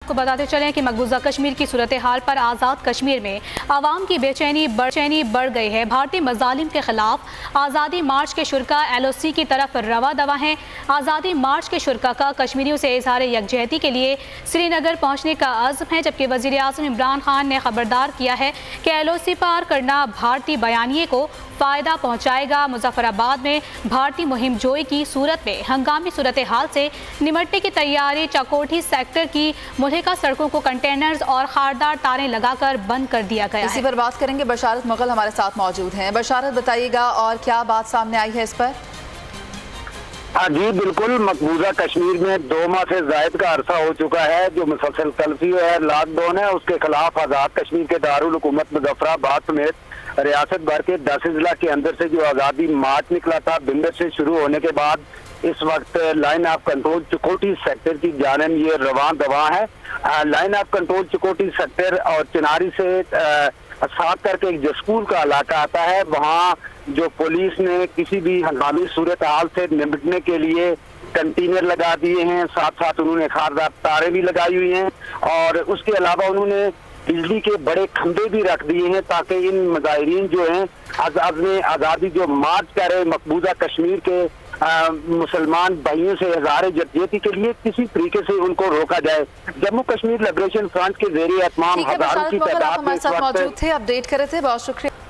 आपको बताते चलें कि मकबूजा कश्मीर की सूरत हाल पर आज़ाद कश्मीर में आवाम की बेचैनी बढ़ गई है। भारतीय मजालिम के खिलाफ आज़ादी मार्च के शुरका LOC की तरफ रवा दवा हैं। आज़ादी मार्च के शुरका का कश्मीरियों से इजहार यकजहती के लिए श्रीनगर पहुँचने का अज़्म है, जबकि वज़ीर आज़म इमरान खान ने खबरदार किया है कि LOC पार करना भारतीय बयानिए को फ़ायदा पहुँचाएगा। मुजफ्फराबाद में भारतीय मुहिम जोई की सूरत में हंगामी सूरत हाल से निमटने की तैयारी। चकोठी सेक्टर की मुल्हिका सड़कों को कंटेनर्स और खारदार तारें लगाकर बंद कर दिया गया है। इसी पर बात करेंगे, बशारत मुगल हमारे साथ मौजूद हैं। बशारत, बताइएगा और क्या बात सामने आई है इस पर? हाँ जी बिल्कुल, मकबूजा कश्मीर में 2 माह से जायद का अरसा हो चुका है जो मुसलसल कर्फ्यू है, लॉकडाउन है, उसके खिलाफ आज़ाद कश्मीर के दारुल हुकूमत मुजफ्फराबाद समेत रियासत भर के 10 अजला के अंदर से जो आज़ादी मार्च निकला था बिंदर से शुरू होने के बाद इस वक्त लाइन ऑफ कंट्रोल चकोटी सेक्टर की जानिब ये रवां दवा है। लाइन ऑफ कंट्रोल चकोटी सेक्टर और चिनारी से साथ करके एक जसकूल का इलाका आता है, वहाँ जो पुलिस ने किसी भी हंगामी सूरत हाल से निपटने के लिए कंटेनर लगा दिए हैं, साथ साथ उन्होंने खारदार तारें भी लगाई हुई हैं और उसके अलावा उन्होंने बिजली के बड़े खंभे भी रख दिए हैं ताकि इन मुजाहिरीन जो हैं अपने आज़ादी जो मार्च कर रहे मकबूजा कश्मीर के मुसलमान भाइयों से इज़हार यकजहती के लिए किसी तरीके से उनको रोका जाए। जम्मू कश्मीर लिबरेशन फ्रंट के ज़रिए तमाम हज़ारों की तादाद में मौजूद थे, अपडेट कर रहे थे, बहुत शुक्रिया।